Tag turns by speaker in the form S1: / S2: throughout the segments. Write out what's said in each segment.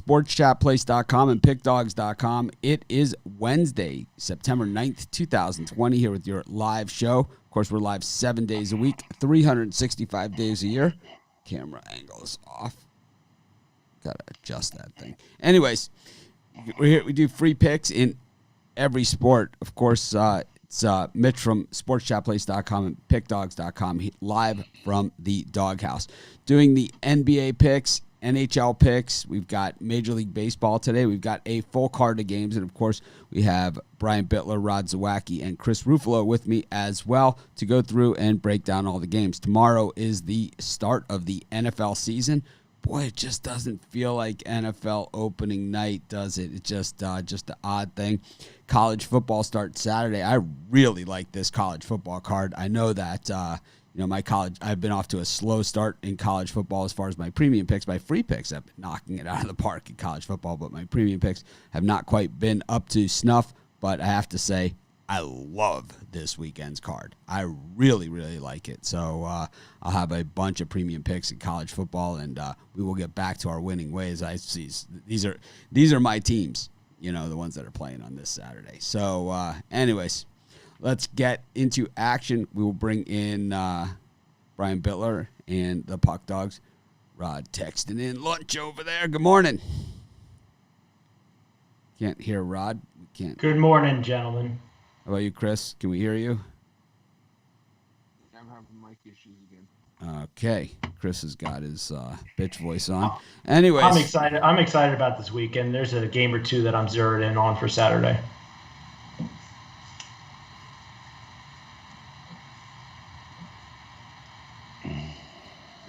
S1: sportschatplace.com and pickdogs.com. It is Wednesday, September 9th, 2020, here with your live show. Of course, we're live 7 days a week, 365 days a year. Camera angle is off. Got to adjust that thing. Anyways, we're here. We do free picks in every sport. Of course, it's Mitch from sportschatplace.com and pickdogs.com, live from the doghouse. Doing the NBA picks, NHL picks. We've got Major League Baseball today. We've got a full card of games. And, of course, we have Brian Bittler, Rod Zawacki, and Chris Ruffalo with me as well to go through and break down all the games. Tomorrow is the start of the NFL season. Boy, it just doesn't feel like NFL opening night, does it? It's just an odd thing. College football starts Saturday. I really like this college football card. I know that I've been off to a slow start in college football as far as my premium picks. My free picks have been knocking it out of the park in college football, but my premium picks have not quite been up to snuff. But I have to say, I love this weekend's card. I really, really like it. So I'll have a bunch of premium picks in college football, and we will get back to our winning ways. I see these are my teams, the ones that are playing on this Saturday. So anyways, let's get into action. We will bring in Brian Bittler and the Puck Dogs. Rod texting in lunch over there. Good morning. Can't hear Rod. We can't.
S2: Good morning, gentlemen.
S1: How about you, Chris? Can we hear you?
S3: I'm having mic issues again.
S1: Okay. Chris has got his bitch voice on. Anyways.
S2: I'm excited about this weekend. There's a game or two that I'm zeroed in on for Saturday.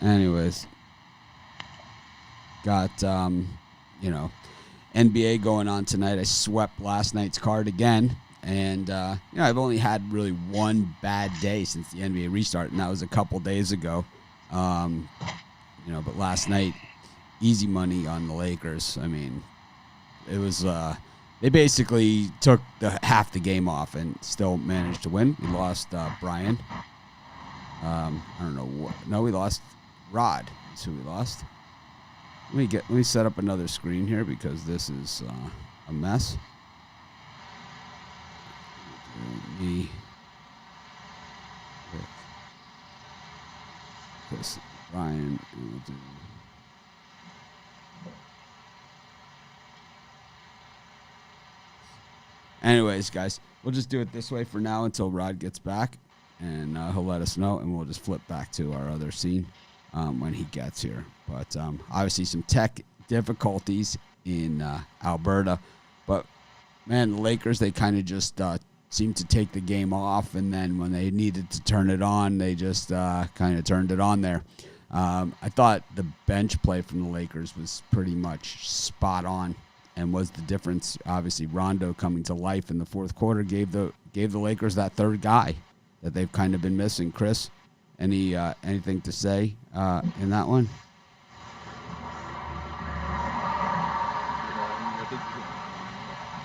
S1: Anyways. Got, NBA going on tonight. I swept last night's card again. And, I've only had really one bad day since the NBA restart, and that was a couple days ago. But last night, easy money on the Lakers. I mean, it was they basically took half the game off and still managed to win. We lost Brian. I don't know what. No, we lost Rod. That's who we lost. Let me set up another screen here because this is a mess. Me, Chris, Brian, and we'll do. Anyways, guys, we'll just do it this way for now until Rod gets back, and he'll let us know, and we'll just flip back to our other scene when he gets here. But obviously, some tech difficulties in Alberta, but man, the Lakers, they kind of just seemed to take the game off, and then when they needed to turn it on, they just kind of turned it on there. I thought the bench play from the Lakers was pretty much spot on, and was the difference. Obviously, Rondo coming to life in the fourth quarter gave the Lakers that third guy that they've kind of been missing. Chris, anything to say in that one?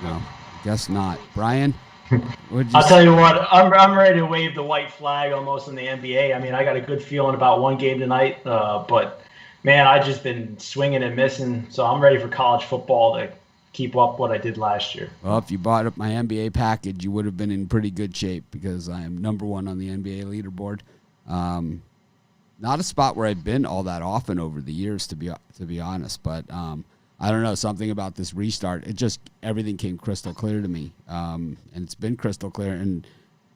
S1: No, I guess not. Brian?
S2: I'll tell you what, I'm ready to wave the white flag almost in the NBA. I mean, I got a good feeling about one game tonight, but, man, I've just been swinging and missing, so I'm ready for college football to keep up what I did last year.
S1: Well, if you bought up my NBA package, you would have been in pretty good shape because I am number one on the NBA leaderboard. Not a spot where I've been all that often over the years, to be honest, but I don't know, something about this restart. Everything came crystal clear to me. And it's been crystal clear. And,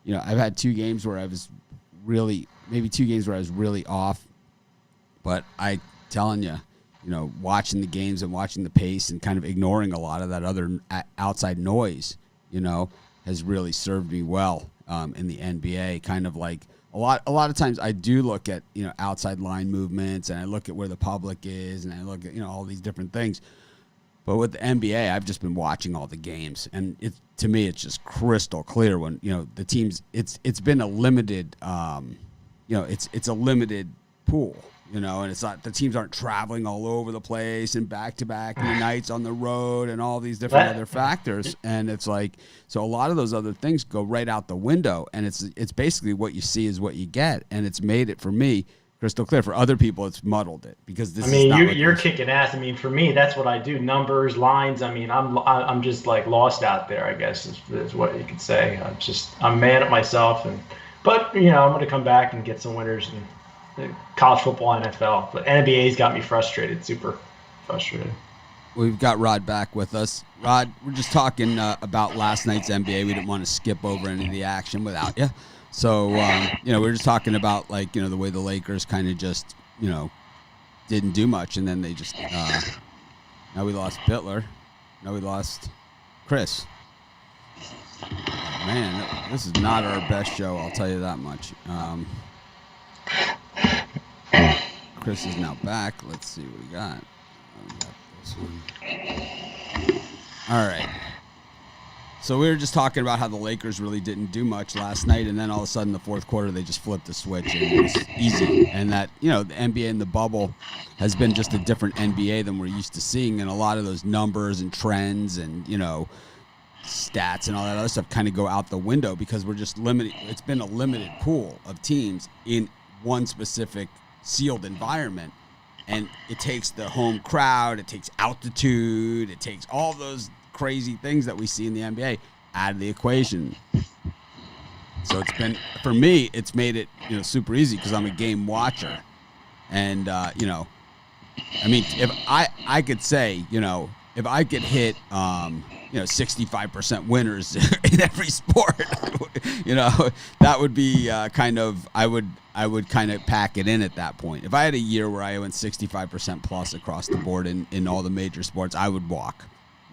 S1: I've had two games where I was really off. But I telling you, watching the games and watching the pace and kind of ignoring a lot of that other outside noise, has really served me well in the NBA. Kind of like a lot of times I do look at, outside line movements, and I look at where the public is, and I look at, all these different things. But with the NBA, I've just been watching all the games, and to me, it's just crystal clear when, the teams, it's been a limited, it's a limited pool, and it's not, the teams aren't traveling all over the place and back-to-back nights on the road and all these different other factors. And it's like, so a lot of those other things go right out the window, and it's basically what you see is what you get. And it's made it for me crystal clear. For other people, it's muddled it because this.
S2: I mean,
S1: is not
S2: you're kicking ass. I mean, for me, that's what I do. Numbers, lines. I mean, I'm just like lost out there. I guess is what you could say. I'm mad at myself, but I'm going to come back and get some winners in college football, NFL. But NBA's got me frustrated, super frustrated.
S1: We've got Rod back with us. Rod, we're just talking about last night's NBA. We didn't want to skip over any of the action without you. So, we were just talking about, the way the Lakers kind of just, didn't do much. And then they just, now we lost Bittler. Now we lost Chris. Man, this is not our best show, I'll tell you that much. Chris is now back. Let's see what we got. All right. So we were just talking about how the Lakers really didn't do much last night, and then all of a sudden the fourth quarter they just flipped the switch and it was easy. And that, the NBA in the bubble has been just a different NBA than we're used to seeing, and a lot of those numbers and trends and, stats and all that other stuff kind of go out the window because we're just limited. It's been a limited pool of teams in one specific sealed environment. And it takes the home crowd, it takes altitude, it takes all those crazy things that we see in the NBA out of the equation. So it's been, for me, it's made it, super easy because I'm a game watcher. And, I mean, if I could say, if I could hit, 65% winners in every sport, that would be kind of, I would kind of pack it in at that point. If I had a year where I went 65% plus across the board in all the major sports, I would walk.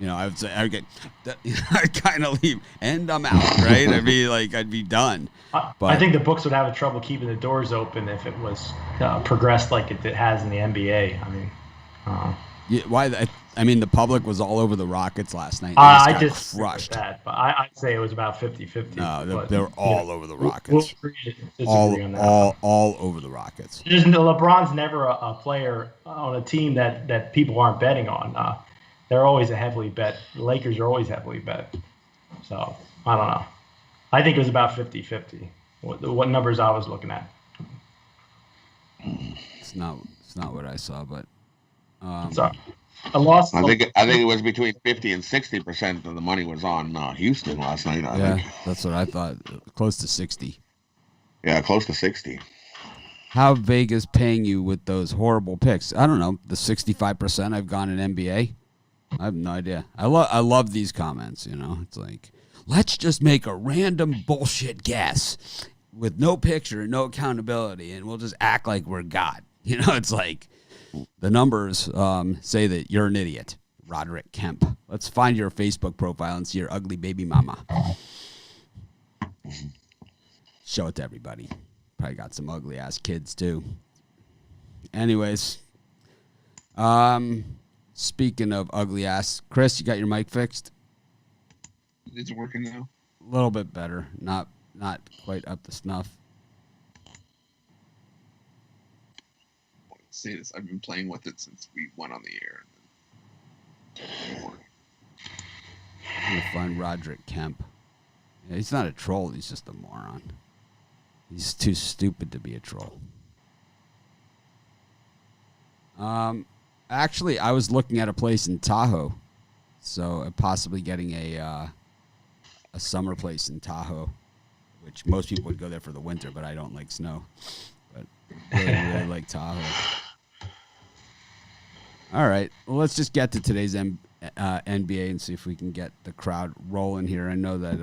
S1: I would say I'd kind of leave, and I'm out, right? I'd be done. But
S2: I think the books would have trouble keeping the doors open if it was progressed like it has in the NBA. I mean,
S1: yeah, why? I mean, the public was all over the Rockets last night.
S2: I just
S1: crushed
S2: that, but I'd say it was about 50-50.
S1: No, they were all over the Rockets.
S2: We'll
S1: all over the Rockets.
S2: LeBron's never a player on a team that people aren't betting on. They're always a heavily bet. The Lakers are always heavily bet. So I don't know. I think it was about 50-50. What numbers I was looking at.
S1: It's not what I saw, but.
S2: Sorry. I
S3: think it was between 50 and 60% of the money was on Houston last night. I think.
S1: That's what I thought. Close to 60.
S3: Yeah, close to 60.
S1: How Vegas paying you with those horrible picks? I don't know. The 65% I've gone in NBA. I have no idea. I love these comments. It's like, let's just make a random bullshit guess with no picture and no accountability, and we'll just act like we're God. It's like. The numbers say that you're an idiot, Roderick Kemp. Let's find your Facebook profile and see your ugly baby mama. Show it to everybody. Probably got some ugly ass kids too. Anyways, speaking of ugly ass, Chris, you got your mic fixed?
S3: Is it working now?
S1: A little bit better. Not quite up to snuff.
S3: Say this. I've been playing with it since we went on the air.
S1: I'm gonna find Roderick Kemp. Yeah, he's not a troll. He's just a moron. He's too stupid to be a troll. Actually, I was looking at a place in Tahoe, so possibly getting a summer place in Tahoe, which most people would go there for the winter, but I don't like snow. But really like Tahoe. All right. Well, let's just get to today's NBA and see if we can get the crowd rolling here. I know that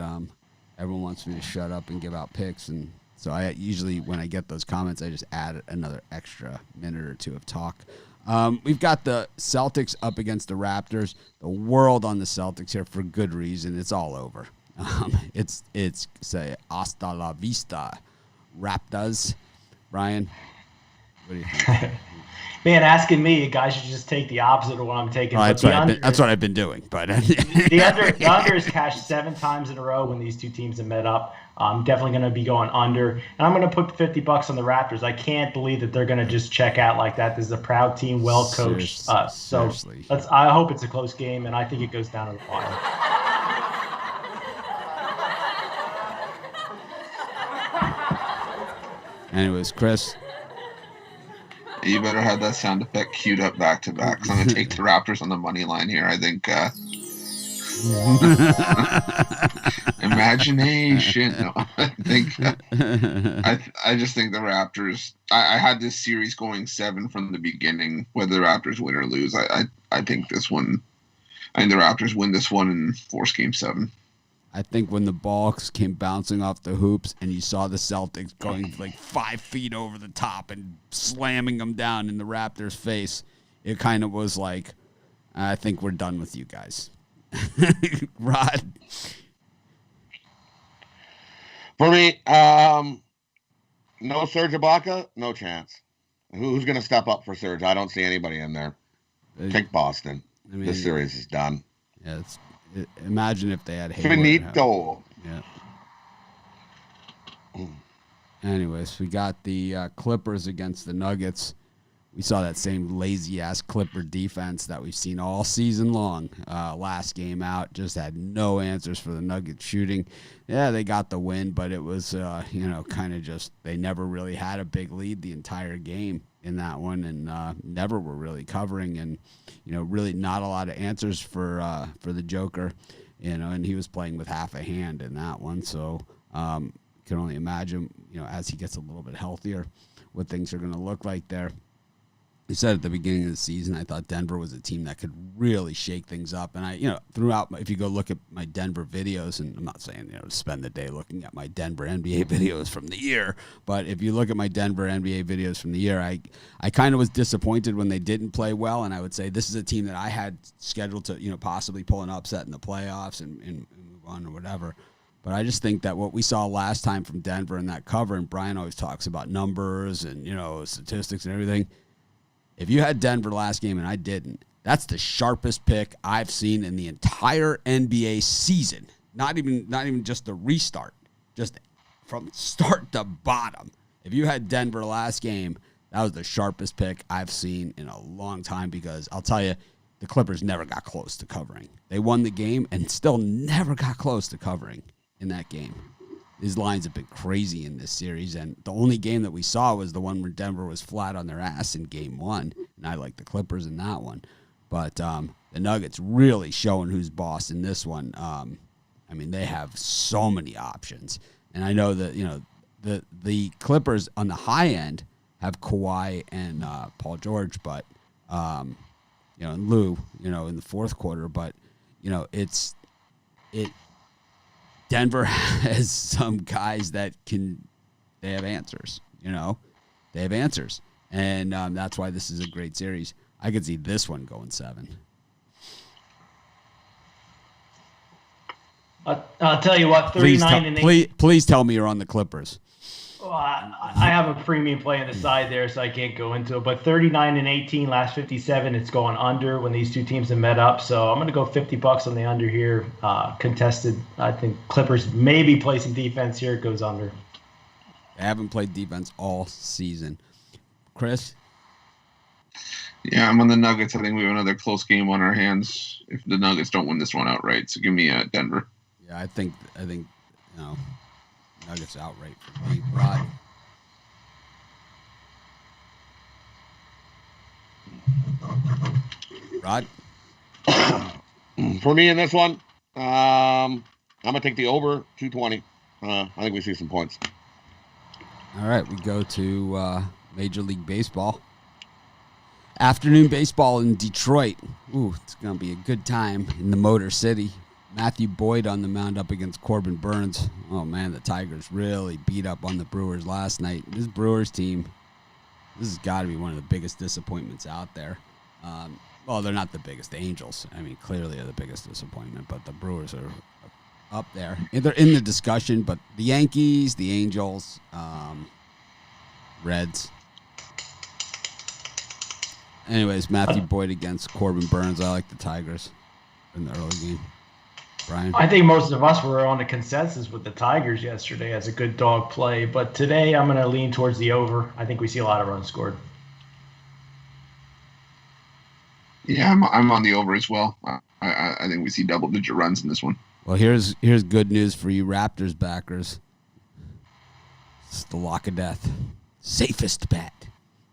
S1: everyone wants me to shut up and give out picks, and so I usually, when I get those comments, I just add another extra minute or two of talk. We've got the Celtics up against the Raptors. The world on the Celtics here for good reason. It's all over. It's say hasta la vista, Raptors. Brian, what do you think?
S2: Man, asking me, guys should just take the opposite of what I'm taking.
S1: That's what I've been doing. But
S2: the under is cashed 7 times in a row when these two teams have met up. I'm definitely going to be going under, and I'm going to put $50 on the Raptors. I can't believe that they're going to just check out like that. This is a proud team, well coached. So I hope it's a close game, and I think it goes down to the wire.
S1: Anyways, Chris.
S4: You better have that sound effect queued up back to back. 'Cause I'm going to take the Raptors on the money line here. I think imagination. No, I think I just think the Raptors. I had this series going 7 from the beginning, whether the Raptors win or lose. I think this one. I think the Raptors win this one and force Game 7.
S1: I think when the ball came bouncing off the hoops and you saw the Celtics going like 5 feet over the top and slamming them down in the Raptors' face, it kind of was like, I think we're done with you guys. Rod?
S3: For me, no Serge Ibaka, no chance. Who's going to step up for Serge? I don't see anybody in there. Take Boston. I mean, this series is done.
S1: Yeah, imagine if they had Hayward.
S3: Finito.
S1: Yeah. Anyways, we got the Clippers against the Nuggets. We saw that same lazy-ass Clipper defense that we've seen all season long. Last game out, just had no answers for the Nuggets shooting. Yeah, they got the win, but it was, kind of just they never really had a big lead the entire game in that one, and never were really covering, and really not a lot of answers for the Joker, and he was playing with half a hand in that one. So can only imagine, as he gets a little bit healthier, what things are going to look like there. You said at the beginning of the season, I thought Denver was a team that could really shake things up. And throughout, if you go look at my Denver videos, and I'm not saying, spend the day looking at my Denver NBA videos from the year, but if you look at my Denver NBA videos from the year, I kind of was disappointed when they didn't play well. And I would say this is a team that I had scheduled to, possibly pull an upset in the playoffs and move on or whatever. But I just think that what we saw last time from Denver in that cover, and Brian always talks about numbers and, statistics and everything. If you had Denver last game and I didn't, that's the sharpest pick I've seen in the entire NBA season. Not even just the restart, just from start to bottom. If you had Denver last game, that was the sharpest pick I've seen in a long time, because I'll tell you, the Clippers never got close to covering. They won the game and still never got close to covering in that game. These lines have been crazy in this series, and the only game that we saw was the one where Denver was flat on their ass in Game 1, and I like the Clippers in that one. But the Nuggets really showing who's boss in this one. They have so many options, and I know that the Clippers on the high end have Kawhi and Paul George, but and Lou, in the fourth quarter, but Denver has some guys that they have answers, they have answers. And that's why this is a great series. I could see this one going 7.
S2: I'll tell you what, 39 and 8.
S1: Please tell me you're on the Clippers.
S2: Well, I have a premium play on the side there, so I can't go into it. But 39 and 18, last 57, it's going under when these two teams have met up. So I'm going to go $50 on the under here. Contested. I think Clippers maybe play some defense here. It goes under.
S1: They haven't played defense all season. Chris?
S4: Yeah, I'm on the Nuggets. I think we have another close game on our hands if the Nuggets don't win this one outright. So give me Denver.
S1: Yeah, I think Nuggets outright for me. Rod? Rod?
S3: For me in this one, I'm going to take the over 220. I think we see some points.
S1: All right, we go to Major League Baseball. Afternoon baseball in Detroit. Ooh, it's going to be a good time in the Motor City. Matthew Boyd on the mound up against Corbin Burns. Oh, man, the Tigers really beat up on the Brewers last night. This Brewers team, this has got to be one of the biggest disappointments out there. Well, they're not the biggest. The Angels, clearly are the biggest disappointment, but the Brewers are up there. They're in the discussion, but the Yankees, the Angels, Reds. Anyways, Matthew Boyd against Corbin Burns. I like the Tigers in the early game. Brian?
S2: I think most of us were on a consensus with the Tigers yesterday as a good dog play, but today I'm going to lean towards the over. I think we see a lot of runs scored.
S4: Yeah, I'm on the over as well. I think we see double-digit runs in this one.
S1: Well, here's good news for you Raptors backers. It's the lock of death. Safest bet.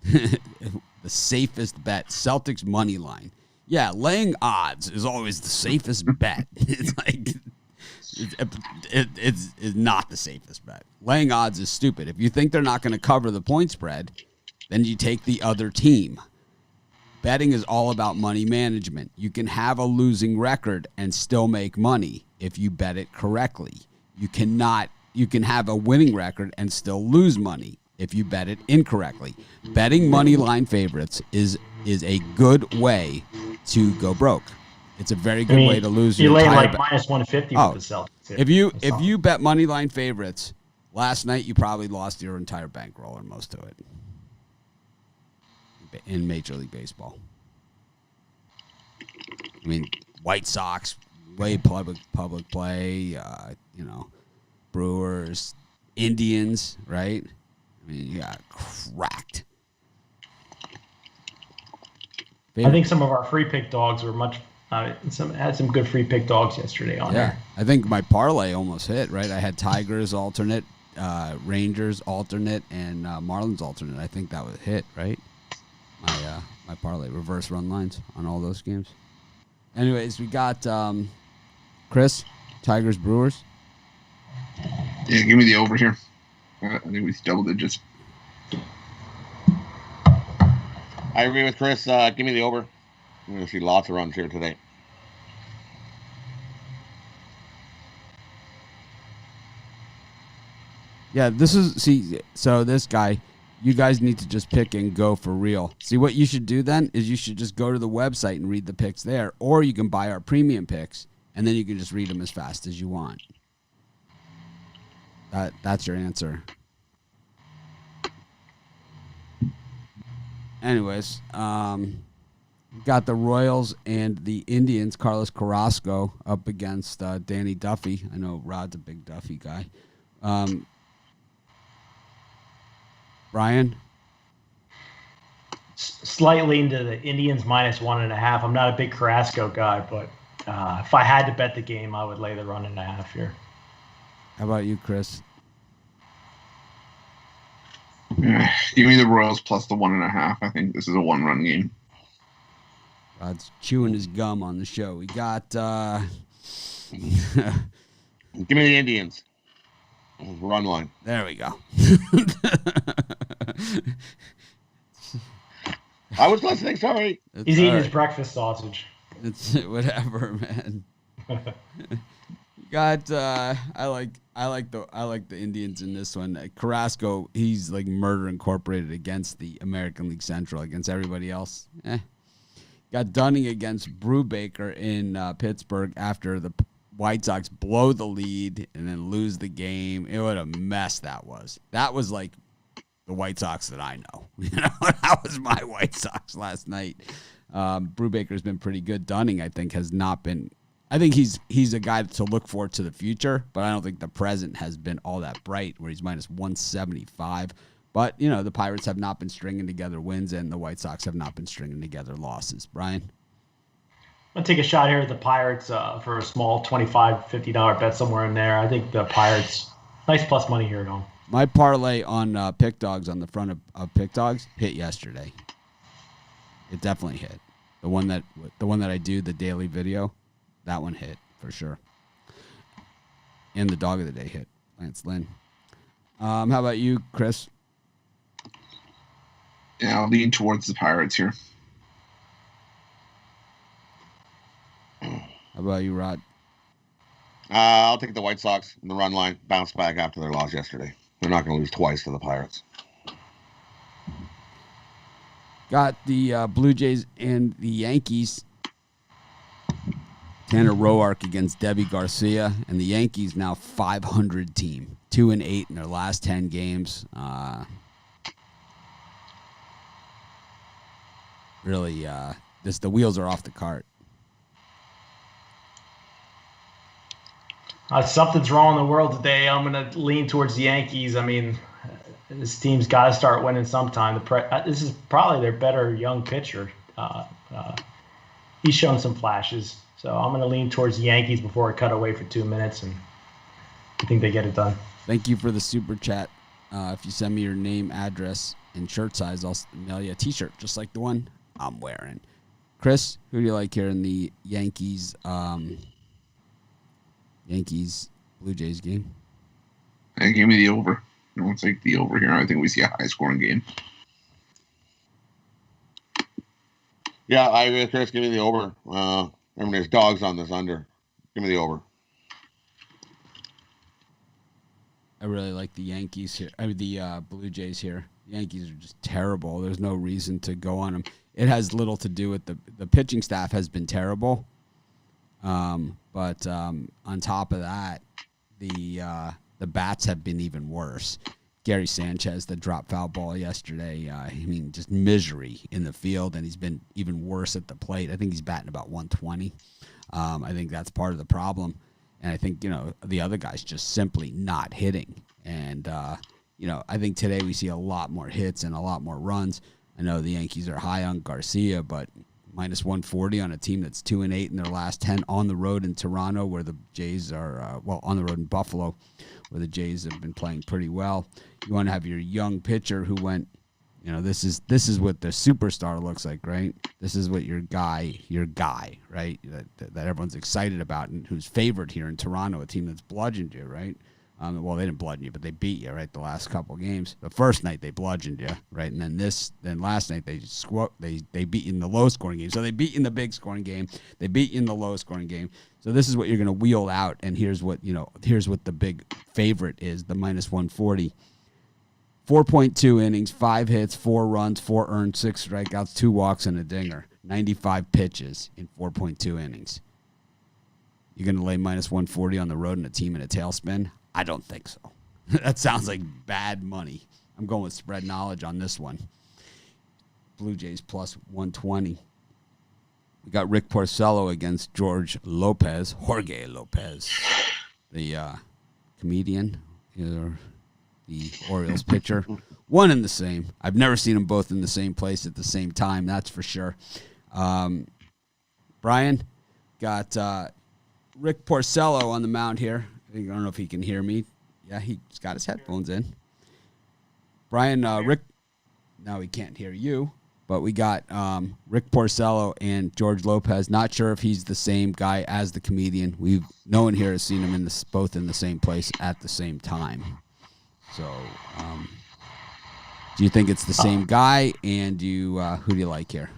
S1: The safest bet, Celtics money line. Yeah, laying odds is always the safest bet. It's like it's not the safest bet. Laying odds is stupid. If you think they're not going to cover the point spread, then you take the other team. Betting is all about money management. You can have a losing record and still make money if you bet it correctly. You can have a winning record and still lose money if you bet it incorrectly. Betting money line favorites is a good way to go broke. It's a very good way to lose
S2: your
S1: entire
S2: like minus 150 with the Celtics.
S1: If you bet money line favorites last night, you probably lost your entire bankroll or most of it in Major League Baseball. I mean, White Sox, way public play, Brewers, Indians, right? I mean, you got cracked.
S2: I think some of our free pick dogs were had some good free pick dogs yesterday on there.
S1: I think my parlay almost hit, right? I had Tigers alternate, Rangers alternate, and Marlins alternate. I think that was hit, right? My parlay, reverse run lines on all those games. Anyways, we got Chris, Tigers, Brewers.
S4: Yeah, give me the over here. I think we double digits.
S3: I agree with Chris. Give me the over. I'm going to see lots of runs here today.
S1: Yeah, so this guy, you guys need to just pick and go for real. See, what you should do then is you should just go to the website and read the picks there, or you can buy our premium picks, and then you can just read them as fast as you want. That's your answer. Anyways, got the Royals and the Indians, Carlos Carrasco, up against Danny Duffy. I know Rod's a big Duffy guy. Brian?
S2: Slightly into the Indians minus 1.5. I'm not a big Carrasco guy, but if I had to bet the game, I would lay the 1.5 here.
S1: How about you, Chris?
S4: Give me the Royals plus the 1.5. I think this is a one-run game.
S1: Rod's chewing his gum on the show. We got...
S3: Give me the Indians. Run line.
S1: There we go.
S3: I was listening, sorry.
S2: He's eating his breakfast sausage.
S1: It's whatever, man. Got I like the Indians in this one. Carrasco, he's like Murder Incorporated against the American League Central, against everybody else. Got Dunning against Brubaker in Pittsburgh after the White Sox blow the lead and then lose the game. What a mess that was. That was like the White Sox that I know. That was my White Sox last night. Brubaker's been pretty good. Dunning, I think, has not been. I think he's a guy to look for to the future, but I don't think the present has been all that bright, where he's minus 175. But, the Pirates have not been stringing together wins, and the White Sox have not been stringing together losses. Brian?
S2: I'm going to take a shot here at the Pirates for a small $25, $50 bet somewhere in there. I think the Pirates, nice plus money here at home.
S1: My parlay on Pick Dogs on the front of Pick Dogs hit yesterday. It definitely hit. The one that I do, the daily video, that one hit for sure. And the dog of the day hit, Lance Lynn. How about you, Chris?
S4: Yeah, I'll lean towards the Pirates here.
S1: How about you, Rod?
S3: I'll take the White Sox in the run line. Bounce back after their loss yesterday. They're not going to lose twice to the Pirates.
S1: Got the Blue Jays and the Yankees. Tanner Roark against Debbie Garcia, and the Yankees now 500 team, 2-8 in their last 10 games. Really, the wheels are off the cart.
S2: Something's wrong in the world today. I'm going to lean towards the Yankees. I mean, this team's got to start winning sometime. This is probably their better young pitcher. He's shown some flashes. So I'm going to lean towards the Yankees before I cut away for 2 minutes, and I think they get it done.
S1: Thank you for the super chat. If you send me your name, address, and shirt size, I'll mail you a T-shirt just like the one I'm wearing. Chris, who do you like here in the Yankees Blue Jays game?
S4: Hey, give me the over. I'll take the over here. I think we see a high-scoring game.
S3: Yeah, I agree with Chris. Give me the over. Remember, there's dogs on this under. Give me the over.
S1: I really like the Yankees here. I mean, the Blue Jays here. The Yankees are just terrible. There's no reason to go on them. It has little to do with the pitching staff has been terrible. But on top of that, the bats have been even worse. Gary Sanchez, the drop foul ball yesterday, just misery in the field, and he's been even worse at the plate. I think he's batting about 120. I think that's part of the problem. And I think, the other guy's just simply not hitting. And, I think today we see a lot more hits and a lot more runs. I know the Yankees are high on Garcia, but minus 140 on a team that's 2-8 in their last 10 on the road in Toronto, where the Jays are, on the road in Buffalo, where the Jays have been playing pretty well. You want to have your young pitcher who went, this is what the superstar looks like, right? This is what your guy, right? That everyone's excited about and who's favored here in Toronto, a team that's bludgeoned you, right? Well, they didn't bludgeon you, but they beat you, right? The last couple games. The first night they bludgeoned you, right? And then last night they beat you in the low scoring game. So they beat you in the big scoring game. They beat you in the low scoring game. So this is what you're going to wheel out. And here's what the big favorite is, the minus 140. 4.2 innings, 5 hits, 4 runs, 4 earned, 6 strikeouts, 2 walks, and a dinger. 95 pitches in 4.2 innings. You're going to lay minus 140 on the road and a team in a tailspin? I don't think so. That sounds like bad money. I'm going with spread knowledge on this one. Blue Jays plus 120. We got Rick Porcello against Jorge Lopez, the comedian, the Orioles pitcher. One and the same. I've never seen them both in the same place at the same time, that's for sure. Brian got Rick Porcello on the mound here. I don't know if he can hear me. Yeah, he's got his headphones in. Brian, Rick, now he can't hear you, but we got Rick Porcello and George Lopez. Not sure if he's the same guy as the comedian. No one here has seen him both in the same place at the same time. So, do you think it's the same guy? And who do you like here?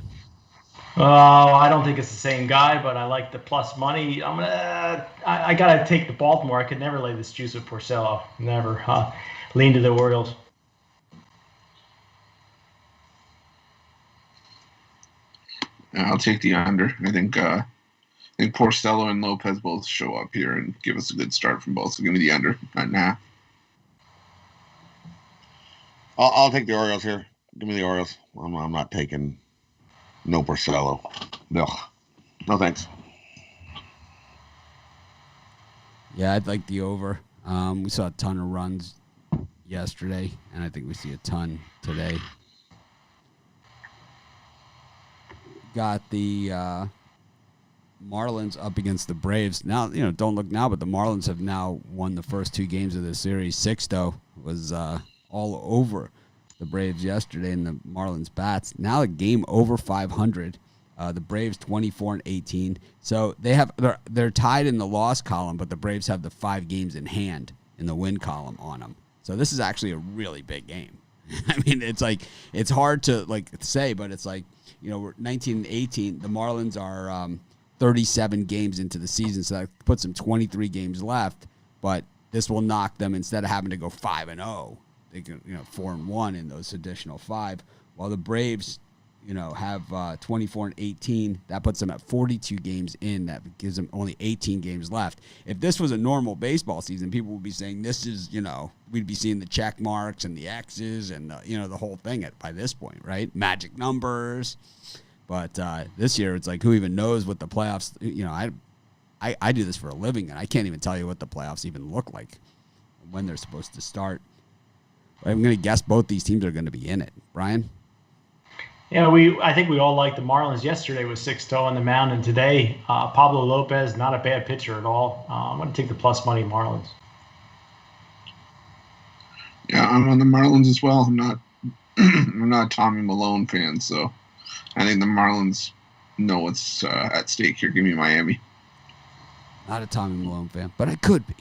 S2: I don't think it's the same guy, but I like the plus money. I gotta take the Baltimore. I could never lay this juice with Porcello. Never. Lean to the Orioles.
S4: I'll take the under. I think Porcello and Lopez both show up here and give us a good start from both. So give me the under, 9.5.
S3: I'll take the Orioles here. Give me the Orioles. I'm not taking no Porcello. No thanks.
S1: Yeah, I'd like the over. We saw a ton of runs yesterday, and I think we see a ton today. Got the Marlins up against the Braves. Now, don't look now, but the Marlins have now won the first 2 games of this series. Sixto was all over the Braves yesterday, and the Marlins bats. Now a game over 500. The Braves 24-18. So they're tied in the loss column, but the Braves have the 5 games in hand in the win column on them. So this is actually a really big game. I mean, it's hard to say, but it's we're 19-18. The Marlins are 37 games into the season, so that puts them 23 games left. But this will knock them, instead of having to go 5-0, they can 4-1 in those additional 5. While the Braves have 24-18. That puts them at 42 games in. That gives them only 18 games left. If this was a normal baseball season, people would be saying this is, we'd be seeing the check marks and the X's and, the whole thing by this point, right? Magic numbers. But this year, it's who even knows what the playoffs, I do this for a living, and I can't even tell you what the playoffs even look like, when they're supposed to start. But I'm going to guess both these teams are going to be in it. Brian?
S2: Yeah, I think we all liked the Marlins yesterday with Sixto on the mound, and today Pablo Lopez, not a bad pitcher at all. I'm going to take the plus money Marlins.
S4: Yeah, I'm on the Marlins as well. I'm not I'm not a Tommy Malone fan, so I think the Marlins know what's at stake here. Give me Miami.
S1: Not a Tommy Malone fan, but I could be.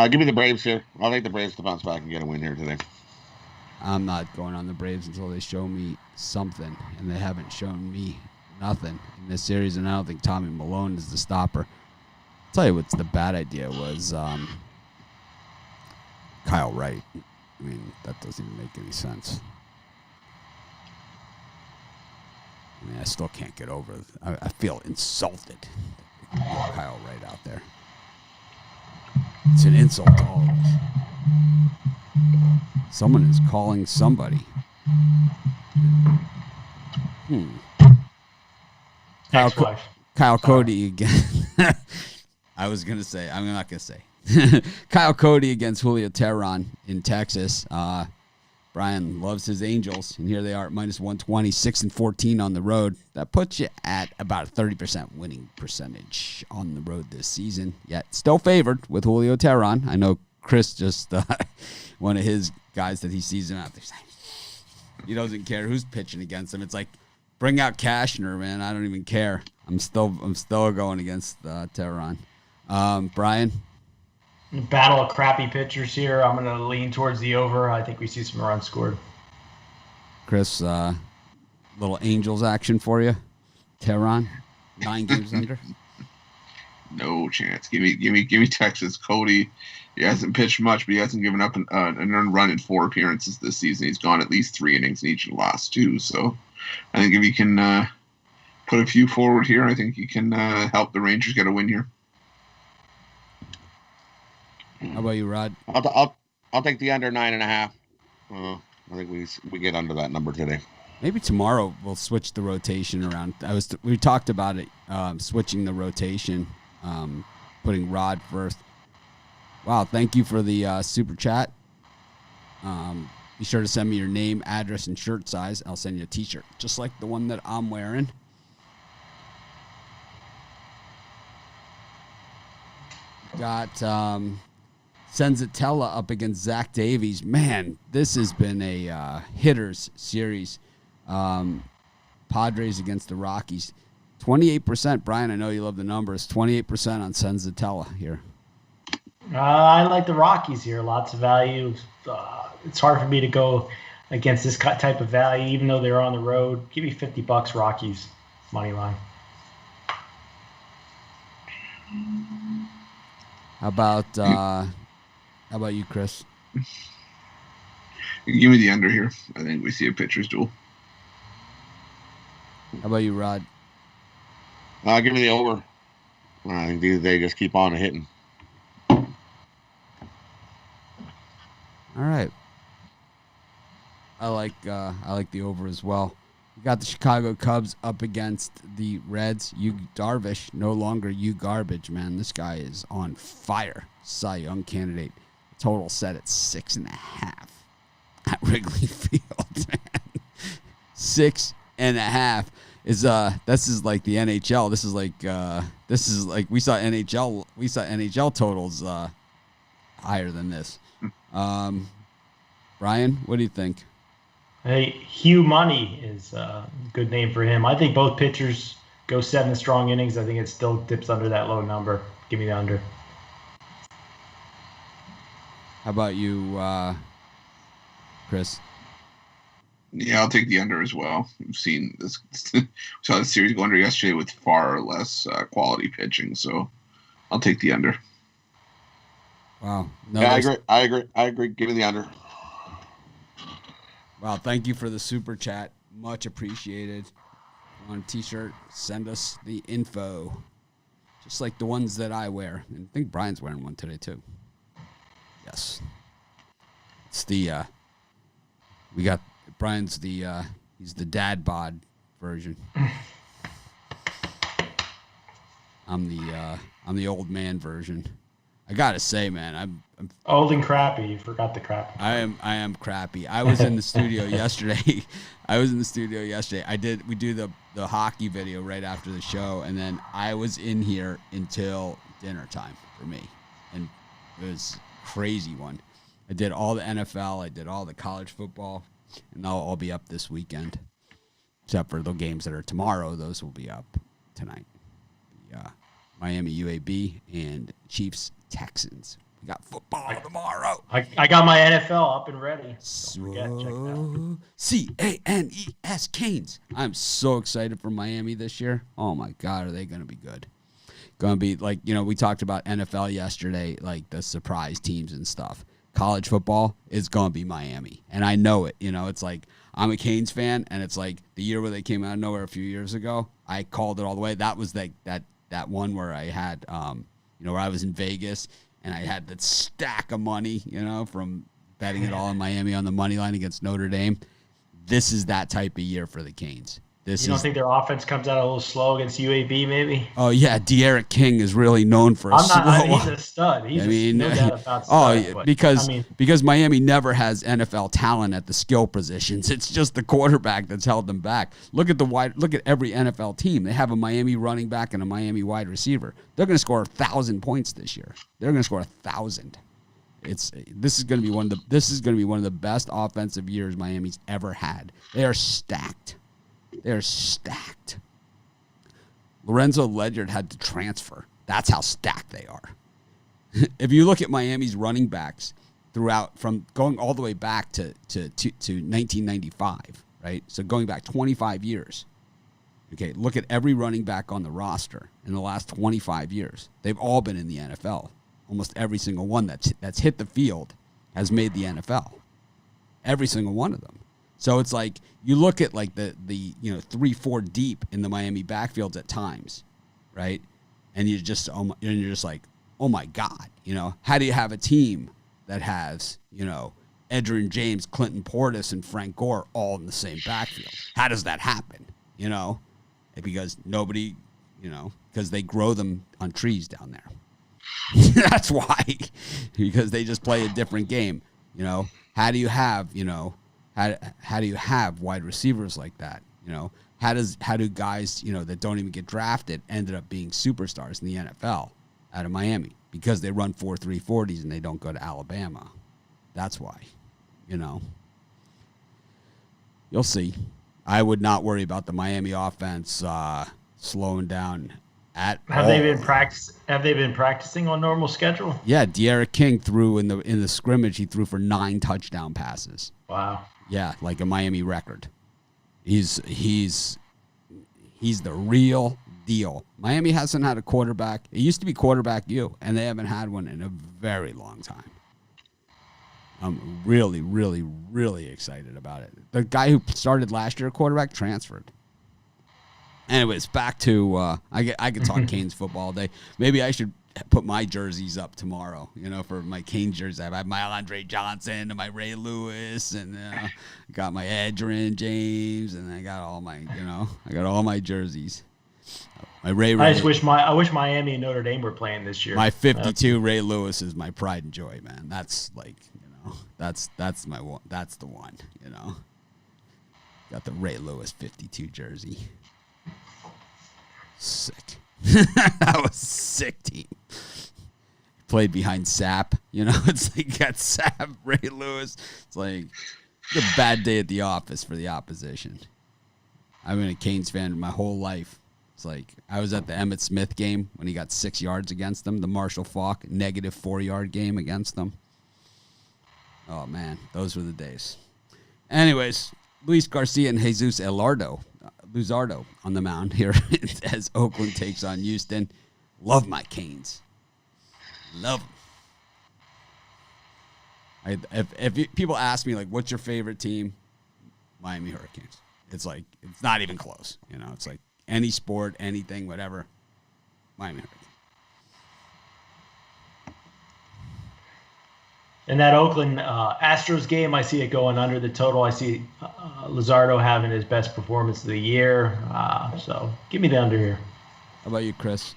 S3: Give me the Braves here. I'll take the Braves to bounce back and get a win here today.
S1: I'm not going on the Braves until they show me something, and they haven't shown me nothing in this series, and I don't think Tommy Malone is the stopper. I'll tell you what's the bad idea was Kyle Wright. I mean, that doesn't even make any sense. I mean, I still can't get over it. I feel insulted that they put Kyle Wright out there. It's an insult to all of us. Someone is calling somebody. Kyle Cody again. I was going to say, I'm not going to say. Kyle Cody against Julio Teheran in Texas. Brian loves his Angels, and here they are at minus 120, 6-14 on the road. That puts you at about a 30% winning percentage on the road this season. Yet still favored with Julio Teheran. I know Chris just one of his guys that he sees him out there. He doesn't care who's pitching against him. It's like, bring out Cashner, man. I don't even care. I'm still going against Teheran. Brian.
S2: Battle of crappy pitchers here. I'm going to lean towards the over. I think we see some runs scored.
S1: Chris, little Angels action for you. Teheran, 9 games under.
S4: No chance. Give me Texas. Cody. He hasn't pitched much, but he hasn't given up an earned run in 4 appearances this season. He's gone at least 3 innings in each of the last 2. So I think if he can put a few forward here, I think he can help the Rangers get a win here.
S1: How about you, Rod?
S3: I'll take the under 9.5. I think we get under that number today.
S1: Maybe tomorrow we'll switch the rotation around. We talked about it, switching the rotation, putting Rod first. Wow, thank you for the super chat. Be sure to send me your name, address, and shirt size. I'll send you a T-shirt, just like the one that I'm wearing. Got Senzatella up against Zach Davies. Man, this has been a hitters series. Padres against the Rockies. 28%. Brian, I know you love the numbers. 28% on Senzatella here.
S2: I like the Rockies here. Lots of value. It's hard for me to go against this type of value, even though they're on the road. Give me $50 Rockies money line.
S1: How about you, Chris?
S4: Give me the under here. I think we see a pitcher's duel.
S1: How about you, Rod?
S3: Give me the over. I think they just keep on hitting.
S1: All right. I like the over as well. We got the Chicago Cubs up against the Reds. Yu Darvish, no longer Yu Garbage, man. This guy is on fire. Cy Young candidate. Total set at 6.5 at Wrigley Field, man. 6.5 is this is like the NHL. This is like we saw NHL totals higher than this. Brian, what do you think?
S2: Hey, Hugh Money is a good name for him. I think both pitchers go 7 strong innings. I think it still dips under that low number. Give me the under.
S1: How about you, Chris?
S4: Yeah, I'll take the under as well. We've seen this. Saw the series go under yesterday with far less quality pitching, so I'll take the under.
S1: Wow.
S3: No, yeah, I agree. Give me the under.
S1: Wow, thank you for the super chat. Much appreciated. On a T-shirt, send us the info. Just like the ones that I wear. And I think Brian's wearing one today, too. Yes. It's the, we got, Brian's the, he's the dad bod version. I'm the old man version. I gotta say, man, I'm
S2: old and crappy. You forgot the crap.
S1: I am crappy. I was in the studio yesterday. We do the hockey video right after the show, and then I was in here until dinner time for me, and it was a crazy one. I did all the NFL, I did all the college football, and they'll all be up this weekend, except for the games that are tomorrow. Those will be up tonight. The Miami UAB and Chiefs Texans. We got football tomorrow.
S2: I got my NFL up and ready.
S1: Canes, Canes. I'm so excited for Miami this year. Oh my God, are they going to be good? Going to be like, we talked about NFL yesterday, like the surprise teams and stuff. College football is going to be Miami, and I know it. It's like I'm a Canes fan, and it's like the year where they came out of nowhere a few years ago. I called it all the way. That was like that one where I had, where I was in Vegas. And I had that stack of money, from betting it all in Miami on the money line against Notre Dame. This is that type of year for the Canes. You
S2: don't think their offense comes out a little slow against UAB, maybe?
S1: Oh yeah, De'Aaron King is really known for a slow.
S2: He's a stud. No doubt about stud.
S1: Because Miami never has NFL talent at the skill positions. It's just the quarterback that's held them back. Look at every NFL team. They have a Miami running back and a Miami wide receiver. They're going to score 1,000 points this year. They're going to score 1,000. This is going to be one of the best offensive years Miami's ever had. They are stacked. They're stacked. Lorenzo Ledyard had to transfer. That's how stacked they are. If you look at Miami's running backs throughout, from going all the way back to 1995, right? So going back 25 years. Okay, look at every running back on the roster in the last 25 years. They've all been in the NFL. Almost every single one that's hit the field has made the NFL. Every single one of them. So it's like you look at like the 3-4 deep in the Miami backfields at times, right? And you're just like, oh my God, how do you have a team that has Edgerrin James, Clinton Portis, and Frank Gore all in the same backfield? How does that happen? Because nobody, because they grow them on trees down there. That's why, because they just play a different game. How do you have How do you have wide receivers like that? How do guys, that don't even get drafted ended up being superstars in the NFL out of Miami? Because they run 4.3 40s and they don't go to Alabama. That's why, You'll see. I would not worry about the Miami offense slowing down at all.
S2: Have they been practicing on normal schedule?
S1: Yeah, De'Aaron King threw in the scrimmage. He threw for 9 touchdown passes.
S2: Wow.
S1: Yeah, like a Miami record. He's the real deal. Miami hasn't had a quarterback. It used to be quarterback you, and they haven't had one in a very long time. I'm really, really, really excited about it. The guy who started last year quarterback transferred. Anyways, back to I could talk Canes football all day. Maybe I should put my jerseys up tomorrow, for my Canes jerseys. I have my Andre Johnson and my Ray Lewis, and got my Edgerrin James, and I got all my jerseys. My
S2: I wish Miami and Notre Dame were playing this year.
S1: My 52 Ray Lewis is my pride and joy, man. That's like, that's my one. That's the one, Got the Ray Lewis 52 jersey. Sick. That was a sick team. Played behind Sapp. It's like got Sapp, Ray Lewis. It's like a bad day at the office for the opposition. I've been a Canes fan my whole life. It's like I was at the Emmitt Smith game when he got 6 yards against them. The Marshall Faulk -4-yard game against them. Oh, man. Those were the days. Anyways, Luis Garcia and Jesus Luzardo on the mound here as Oakland takes on Houston. Love my Canes. Love them. If people ask me, like, what's your favorite team? Miami Hurricanes. It's like, it's not even close. It's like any sport, anything, whatever. Miami Hurricanes.
S2: In that Oakland Astros game, I see it going under the total. I see Luzardo having his best performance of the year. So give me the under here.
S1: How about you, Chris?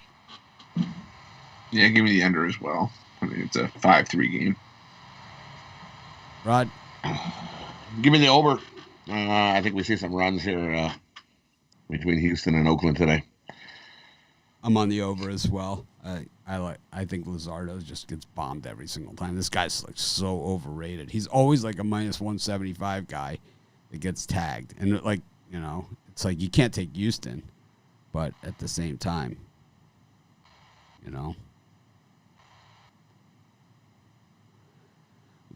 S4: Yeah, give me the under as well. I mean, it's a 5-3 game.
S1: Rod?
S3: Give me the over. I think we see some runs here between Houston and Oakland today.
S1: I'm on the over as well. I think Luzardo just gets bombed every single time. This guy's like so overrated. He's always like a minus 175 guy that gets tagged. And like, you know, it's like you can't take Houston, but at the same time, you know.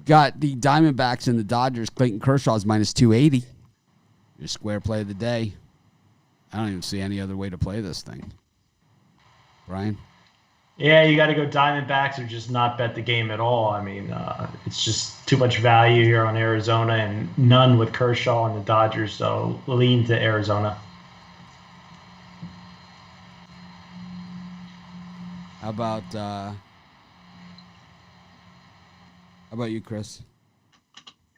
S1: Got the Diamondbacks and the Dodgers. Clayton Kershaw's minus 280. Your square play of the day. I don't even see any other way to play this thing. Brian?
S2: Yeah, you got to go Diamondbacks or just not bet the game at all. I mean, it's just too much value here on Arizona and none with Kershaw and the Dodgers, so lean to Arizona.
S1: How about you, Chris?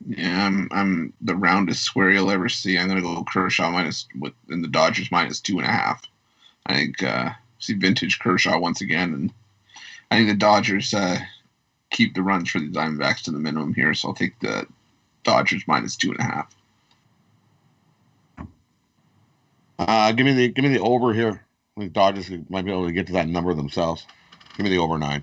S4: Yeah, I'm the roundest square you'll ever see. I'm gonna go Kershaw and the Dodgers minus 2.5. I think see vintage Kershaw once again, and I think the Dodgers keep the runs for the Diamondbacks to the minimum here. So I'll take the Dodgers minus 2.5.
S3: Give me the over here. I think Dodgers might be able to get to that number themselves. Give me the over 9.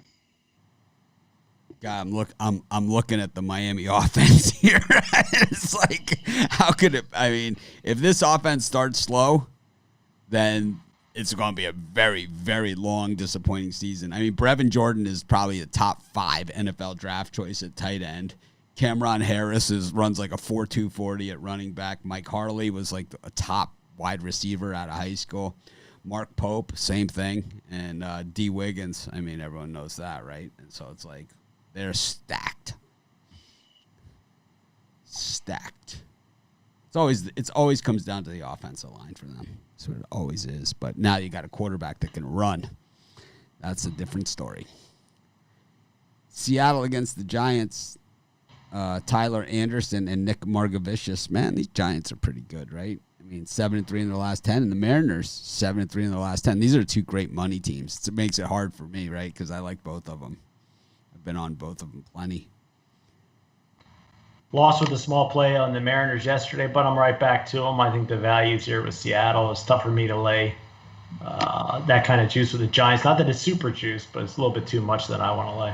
S1: God, I'm looking at the Miami offense here. It's like, how could it? I mean, if this offense starts slow, then it's going to be a very, very long, disappointing season. I mean, Brevin Jordan is probably a top 5 NFL draft choice at tight end. Cameron Harris runs like a 4.2 40 at running back. Mike Harley was like a top wide receiver out of high school. Mark Pope, same thing. And D. Wiggins, I mean, everyone knows that, right? And so it's like, they're stacked. It's always comes down to the offensive line for them. That's what it always is. But now you got a quarterback that can run. That's a different story. Seattle against the Giants. Tyler Anderson and Nick Margevicius. Man, these Giants are pretty good, right? I mean, 7-3 in their last 10, and the Mariners 7-3 in their last 10. These are 2 great money teams. It makes it hard for me, right? Because I like both of them. Been on both of them plenty.
S2: Lost with a small play on the Mariners yesterday, but I'm right back to them. I think the values here with Seattle. It's tough for me to lay that kind of juice with the Giants. Not that it's super juice, but it's a little bit too much that I want to lay.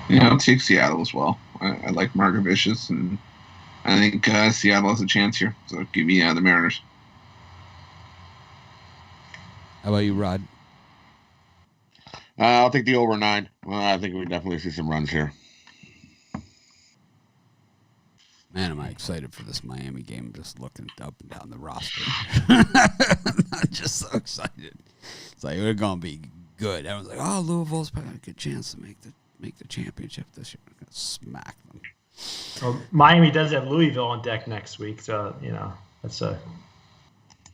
S4: Yeah, I'll take Seattle as well. I like Margevicius, and I think Seattle has a chance here. So give me the Mariners.
S1: How about you, Rod?
S3: I'll take the over 9. Well, I think we definitely see some runs here.
S1: Man, am I excited for this Miami game. I'm just looking up and down the roster. I'm just so excited. It's like, we're going to be good. Everyone's like, oh, Louisville's probably got a good chance to make the championship this year. I'm going to smack them.
S2: Well, Miami does have Louisville on deck next week, so, you know, that's a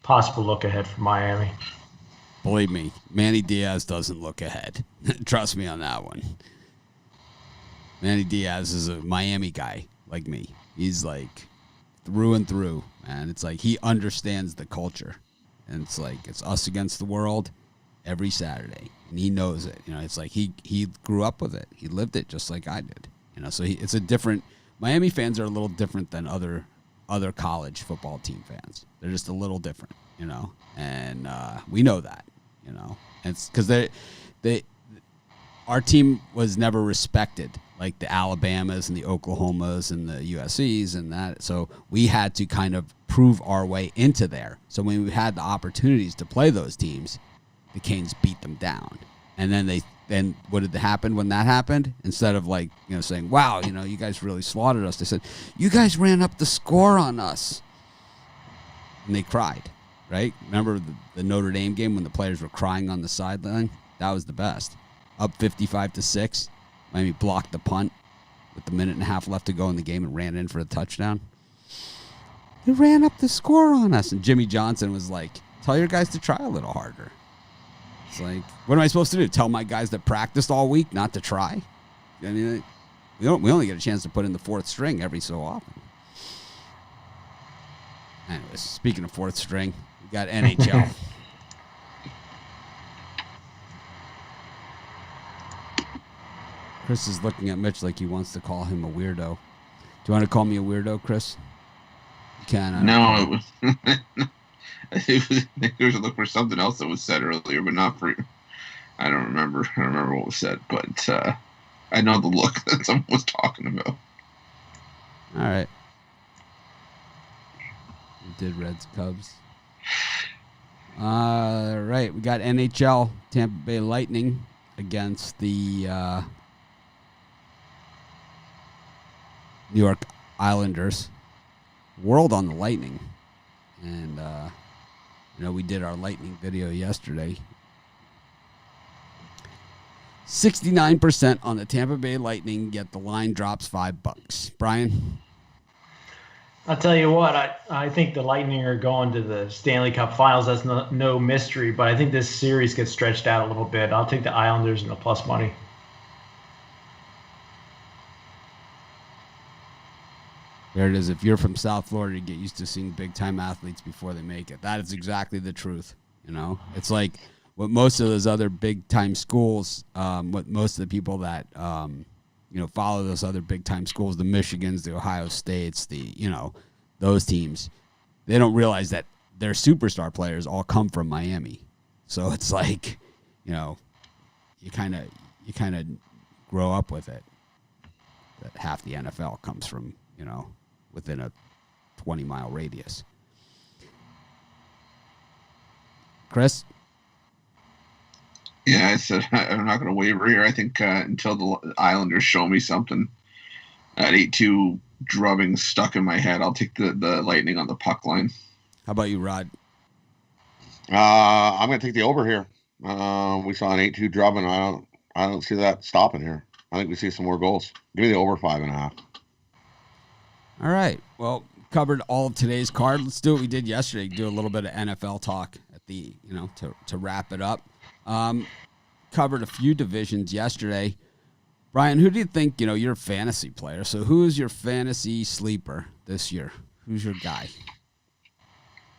S2: possible look ahead for Miami.
S1: Believe me, Manny Diaz doesn't look ahead. Trust me on that one. Manny Diaz is a Miami guy like me. He's like through and through, man. It's like he understands the culture. And it's like it's us against the world every Saturday. And he knows it. You know, it's like he grew up with it. He lived it just like I did. You know, so it's a different Miami fans are a little different than other college football team fans. They're just a little different, you know. And we know that. You know, it's because our team was never respected like the Alabamas and the Oklahomas and the USCs and that. So we had to kind of prove our way into there. So when we had the opportunities to play those teams, the Canes beat them down. And then what did happen when that happened? Instead of like, you know, saying, wow, you know, you guys really slaughtered us. They said, you guys ran up the score on us. And they cried. Right? Remember the Notre Dame game when the players were crying on the sideline? That was the best. Up 55-6. Miami blocked the punt with a minute and a half left to go in the game and ran in for a touchdown. They ran up the score on us. And Jimmy Johnson was like, tell your guys to try a little harder. It's like, what am I supposed to do? Tell my guys that practiced all week not to try? I mean, we only get a chance to put in the 4th string every so often. Anyways, speaking of 4th string, we got NHL. Chris is looking at Mitch like he wants to call him a weirdo. Do you want to call me a weirdo, Chris? You can.
S4: No, it was a look for something else that was said earlier, but not for. I don't remember. I don't remember what was said, but I know the look that someone was talking about.
S1: All right. We did Reds Cubs. All right, we got NHL Tampa Bay Lightning against the New York Islanders. World on the Lightning. And, we did our Lightning video yesterday. 69% on the Tampa Bay Lightning, yet the line drops $5. Brian?
S2: I'll tell you what, I think the Lightning are going to the Stanley Cup Finals. That's no mystery, but I think this series gets stretched out a little bit. I'll take the Islanders and the plus money.
S1: There it is. If you're from South Florida, you get used to seeing big-time athletes before they make it. That is exactly the truth. It's like what most of those other big-time schools, what most of the people that follow those other big-time schools, the Michigans, the Ohio States, those teams, they don't realize that their superstar players all come from Miami. So it's like, you kind of grow up with it. That half the NFL comes from, within a 20-mile radius. Chris?
S4: Yeah, I said I'm not going to waver here. I think until the Islanders show me something, that 8-2 drubbing stuck in my head, I'll take the Lightning on the puck line.
S1: How about you, Rod?
S3: I'm going to take the over here. We saw an 8-2 drubbing. I don't see that stopping here. I think we see some more goals. Give me the over 5.5.
S1: All right. Well, covered all of today's card. Let's do what we did yesterday. Do a little bit of NFL talk at the, to wrap it up. Covered a few divisions yesterday. Brian, who do you think, you're a fantasy player, so who is your fantasy sleeper this year? Who's your guy?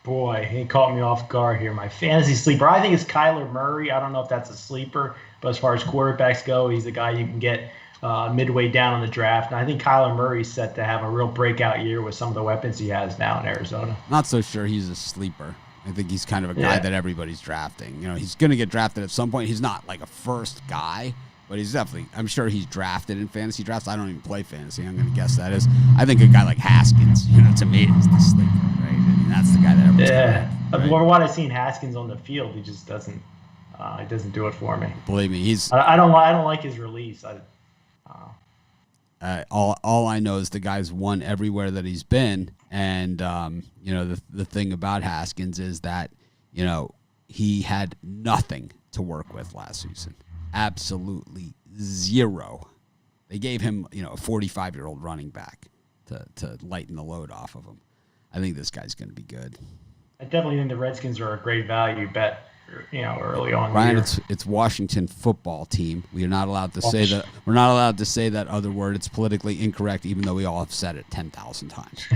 S2: Boy, he caught me off guard here. My fantasy sleeper, I think it's Kyler Murray. I don't know if that's a sleeper, but as far as quarterbacks go, he's the guy you can get midway down in the draft. And I think Kyler Murray's set to have a real breakout year with some of the weapons he has now in Arizona.
S1: Not so sure he's a sleeper. I think he's kind of a guy that everybody's drafting. He's going to get drafted at some point. He's not like a first guy, but he's definitely, I'm sure he's drafted in fantasy drafts. I don't even play fantasy. I'm going to guess that is. I think a guy like Haskins, to me, is the sleeper, right? I mean, that's the guy that everyone's
S2: right? From what I've seen Haskins on the field, he just doesn't do it for me.
S1: Believe me,
S2: I don't like his release.
S1: All I know is the guy's won everywhere that he's been, and the thing about Haskins is that he had nothing to work with last season, absolutely zero. They gave him a 45-year-old running back to lighten the load off of him. I think this guy's going to be good.
S2: I definitely think the Redskins are a great value bet. Early on.
S1: Brian, it's Washington football team. We are not allowed to say that. We're not allowed to say that other word. It's politically incorrect, even though we all have said it 10,000 times.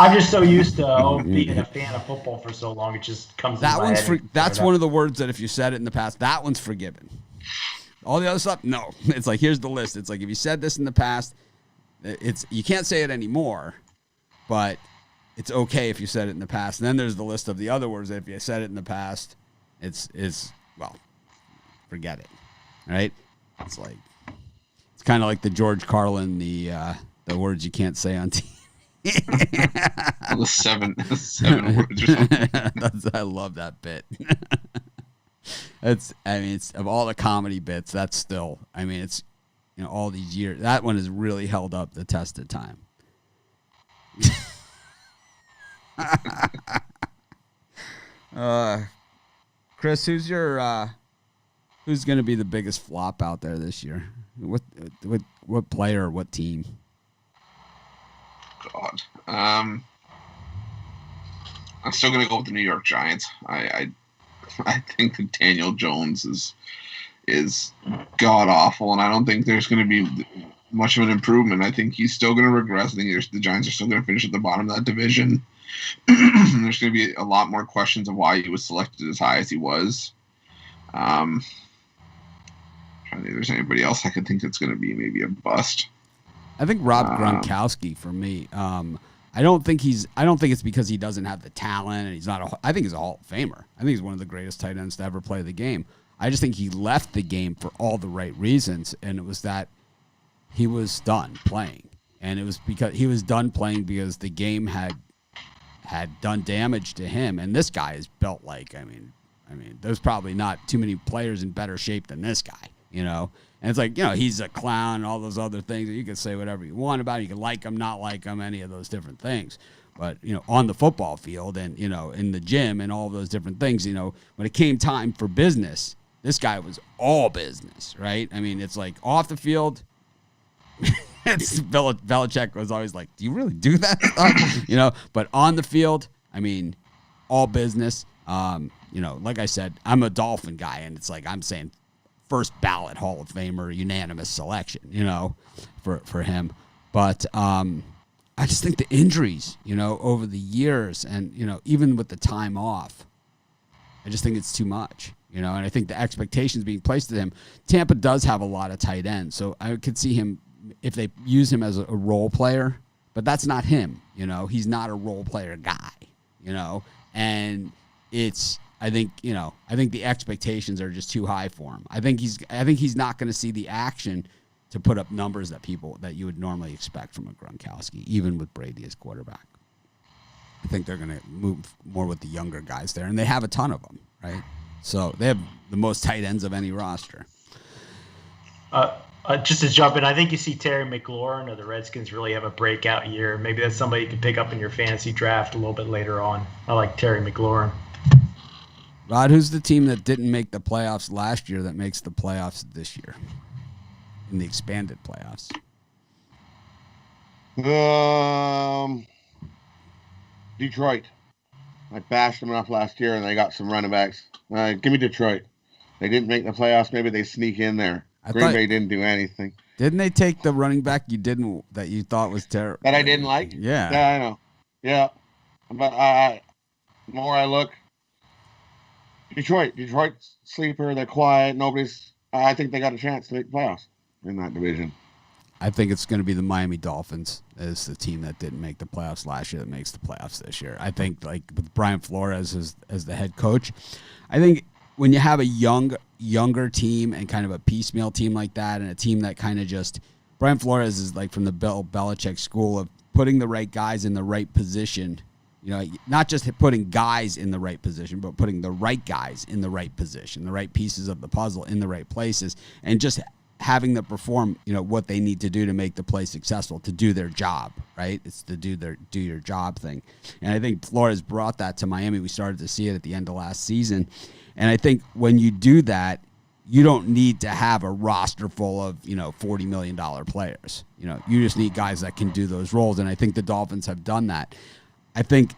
S2: I'm just so used to being a fan of football for so long, it just comes.
S1: That one's that's one of the words that if you said it in the past, that one's forgiven. All the other stuff, no. It's like here's the list. It's like if you said this in the past, you can't say it anymore, but it's okay if you said it in the past. And then there's the list of the other words that if you said it in the past. It's forget it, right? It's kind of like the George Carlin, the words you can't say on TV.
S4: The seven words or something.
S1: I love that bit. It's of all the comedy bits, that's still, it's, all these years, that one has really held up the test of time. Chris, who's going to be the biggest flop out there this year? What player or what team?
S4: God, I'm still going to go with the New York Giants. I think that Daniel Jones is god awful, and I don't think there's going to be much of an improvement. I think he's still going to regress. I think the Giants are still going to finish at the bottom of that division. There's going to be a lot more questions of why he was selected as high as he was. I don't think there's anybody else I could think that's going to be maybe a bust.
S1: I think Rob Gronkowski for me. I don't think it's because he doesn't have the talent and he's not. I think he's a Hall of Famer. I think he's one of the greatest tight ends to ever play the game. I just think he left the game for all the right reasons, and it was that he was done playing, and it was because he was done playing because the game had done damage to him. And this guy is built like, I mean, there's probably not too many players in better shape than this guy, you know. And it's like, you know, he's a clown and all those other things. You can say whatever you want about him. You can like him, not like him, any of those different things. But, you know, on the football field and, you know, in the gym and all of those different things, you know, when it came time for business, this guy was all business, right? I mean, it's like off the field, it's Belichick was always like, do you really do that stuff? You know, but on the field, I mean, all business. You know, like I said, I'm a Dolphin guy, and it's like I'm saying first ballot Hall of Famer, unanimous selection, you know, for him. But I just think the injuries, you know, over the years and, you know, even with the time off, I just think it's too much, you know, and I think the expectations being placed on him. Tampa does have a lot of tight ends, so I could see him if they use him as a role player, but that's not him, you know. He's not a role player guy, you know, and I think the expectations are just too high for him. I think he's not going to see the action to put up numbers that you would normally expect from a Gronkowski, even with Brady as quarterback. I think they're going to move more with the younger guys there, and they have a ton of them, right? So they have the most tight ends of any roster.
S2: Just to jump in, I think you see Terry McLaurin of the Redskins really have a breakout year. Maybe that's somebody you can pick up in your fantasy draft a little bit later on. I like Terry McLaurin.
S1: Rod, who's the team that didn't make the playoffs last year that makes the playoffs this year in the expanded playoffs?
S3: Detroit. I bashed them enough last year, and they got some running backs. Give me Detroit. They didn't make the playoffs. Maybe they sneak in there. Green Bay didn't do anything.
S1: Didn't they take the running back that you thought was terrible?
S3: That I didn't like?
S1: Yeah.
S3: Yeah, I know. Yeah. But the more I look, Detroit sleeper, they're quiet. I think they got a chance to make the playoffs in that division.
S1: I think it's going to be the Miami Dolphins as the team that didn't make the playoffs last year that makes the playoffs this year. I think, like, with Brian Flores as the head coach, I think when you have a younger team and kind of a piecemeal team like that, and a team that kind of just – Brian Flores is like from the Bill Belichick school of putting the right guys in the right position. You know, not just putting guys in the right position, but putting the right guys in the right position, the right pieces of the puzzle in the right places, and just having them perform, you know, what they need to do to make the play successful, to do their job, right? It's the do your job thing. And I think Flores brought that to Miami. We started to see it at the end of last season. And I think when you do that, you don't need to have a roster full of, you know, $40 million players. You know, you just need guys that can do those roles. And I think the Dolphins have done that. I think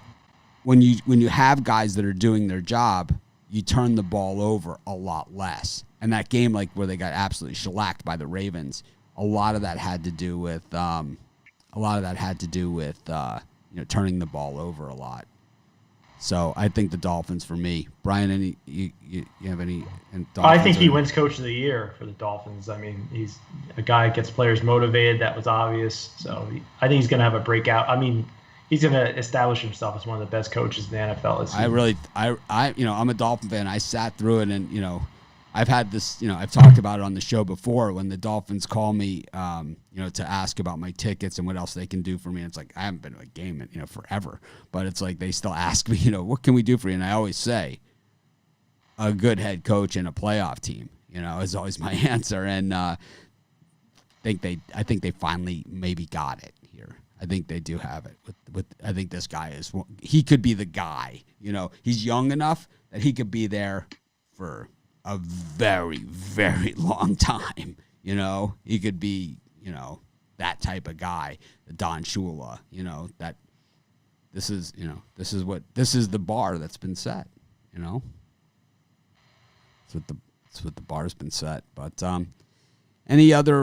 S1: when you have guys that are doing their job, you turn the ball over a lot less. And that game, like where they got absolutely shellacked by the Ravens, a lot of that had to do with you know, turning the ball over a lot. So I think the Dolphins for me. Brian, you have any
S2: I think he wins Coach of the Year for the Dolphins. I mean, he's a guy that gets players motivated. That was obvious. So I think he's going to have a breakout. I mean, he's going to establish himself as one of the best coaches in the NFL.
S1: I'm a Dolphin fan. I sat through it, and, you know, I've had this, you know, I've talked about it on the show before when the Dolphins call me, you know, to ask about my tickets and what else they can do for me. And it's like, I haven't been to a game in, you know, forever, but it's like, they still ask me, you know, what can we do for you? And I always say a good head coach and a playoff team, you know, is always my answer. And, I think they finally maybe got it here. I think they do have it I think this guy he could be the guy, you know, he's young enough that he could be there for a very, very long time. You know, he could be, you know, that type of guy, Don Shula, you know, that this is the bar that's been set, you know. It's what the bar's been set. But any other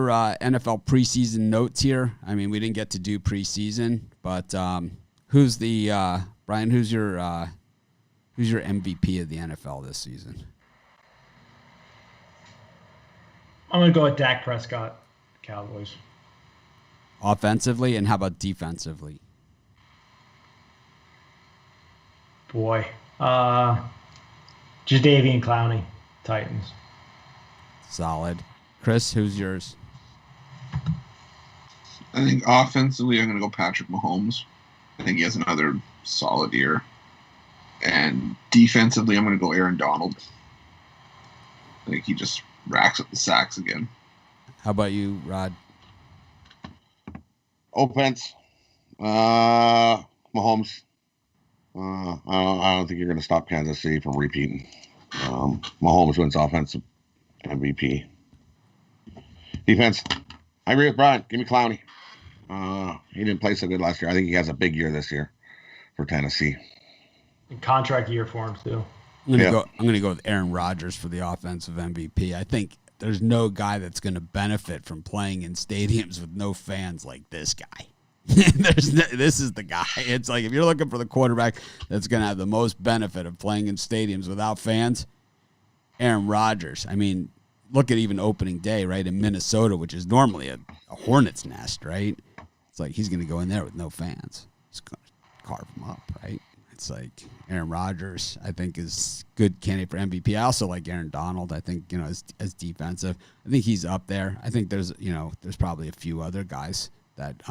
S1: NFL preseason notes here? I mean, we didn't get to do preseason, but who's the Brian, who's your MVP of the NFL this season?
S2: I'm going to go with Dak Prescott, Cowboys.
S1: Offensively, and how about defensively?
S2: Boy. Jadeveon Clowney, Titans.
S1: Solid. Chris, who's yours?
S4: I think offensively, I'm going to go Patrick Mahomes. I think he has another solid year. And defensively, I'm going to go Aaron Donald. I think he just racks up the sacks again.
S1: How about you, Rod?
S3: Offense. Mahomes. I don't think you're going to stop Kansas City from repeating. Mahomes wins offensive MVP. Defense. I agree with Brian. Give me Clowney. He didn't play so good last year. I think he has a big year this year for Tennessee.
S2: Contract year for him too.
S1: I'm gonna go with Aaron Rodgers for the offensive MVP. I think there's no guy that's going to benefit from playing in stadiums with no fans like this guy. This is the guy. It's like if you're looking for the quarterback that's going to have the most benefit of playing in stadiums without fans, Aaron Rodgers. I mean, look at even opening day, right, in Minnesota, which is normally a hornet's nest, right? It's like he's going to go in there with no fans. He's going to carve them up, right? It's like Aaron Rodgers, I think, is good candidate for MVP. I also like Aaron Donald. I think, as defensive, I think he's up there. I think there's probably a few other guys that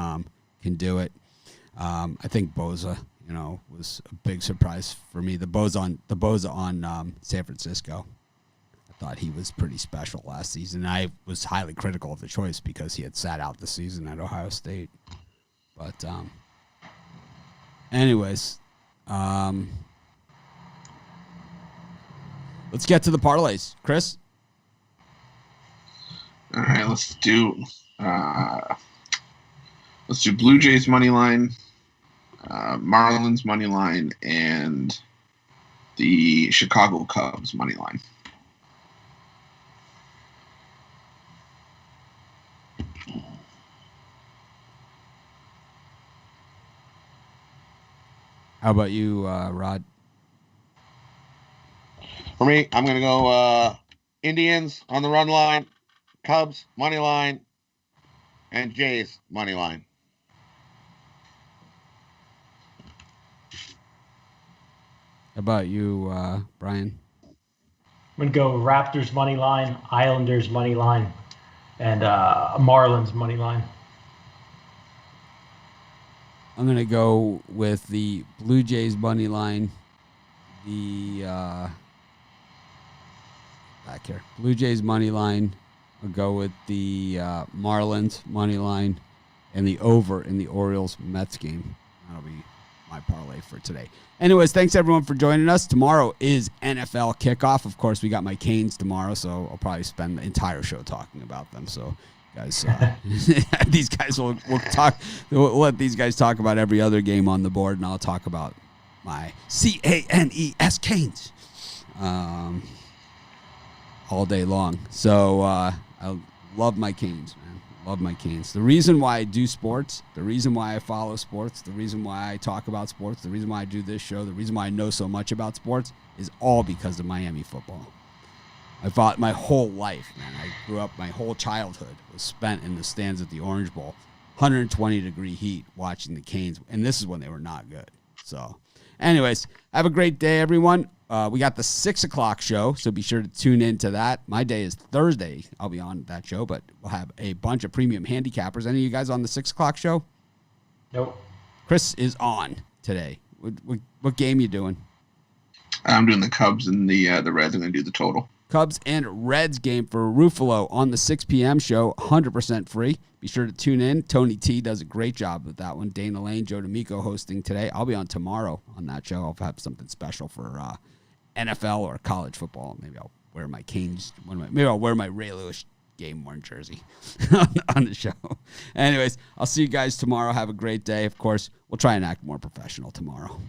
S1: can do it. I think Bosa, was a big surprise for me. The Bosa on San Francisco. I thought he was pretty special last season. I was highly critical of the choice because he had sat out the season at Ohio State. But anyways. Let's get to the parlays, Chris.
S4: All right, let's do Blue Jays money line, Marlins money line, and the Chicago Cubs money line.
S1: How about you, Rod?
S3: For me, I'm going to go Indians on the run line, Cubs money line, and Jays money line.
S1: How about you, Brian?
S2: I'm going to go Raptors money line, Islanders money line, and Marlins money line.
S1: I'm going to go with the Blue Jays money line, back here. Blue Jays money line. I'll go with the Marlins money line and the over in the Orioles-Mets game. That'll be my parlay for today. Anyways, thanks everyone for joining us. Tomorrow is NFL kickoff. Of course, we got my Canes tomorrow, so I'll probably spend the entire show talking about them. So, guys, these guys will talk. We'll let these guys talk about every other game on the board, and I'll talk about my Canes all day long. So I love my Canes, man. Love my Canes. The reason why I do sports, the reason why I follow sports, the reason why I talk about sports, the reason why I do this show, the reason why I know so much about sports is all because of Miami football. I fought my whole life, man. I grew up, my whole childhood was spent in the stands at the Orange Bowl, 120-degree heat watching the Canes, and this is when they were not good. So, anyways, have a great day, everyone. We got the 6 o'clock show, so be sure to tune in to that. My day is Thursday. I'll be on that show, but we'll have a bunch of premium handicappers. Any of you guys on the 6 o'clock show?
S2: Nope.
S1: Chris is on today. What game you doing?
S4: I'm doing the Cubs and the Reds. I'm going to do the total.
S1: Cubs and Reds game for Ruffalo on the 6 p.m. show, 100% free. Be sure to tune in. Tony T does a great job with that one. Dana Lane, Joe D'Amico hosting today. I'll be on tomorrow on that show. I'll have something special for NFL or college football. Maybe I'll wear my Canes. Maybe I'll wear my Ray Lewis game worn jersey on the show. Anyways, I'll see you guys tomorrow. Have a great day. Of course, we'll try and act more professional tomorrow.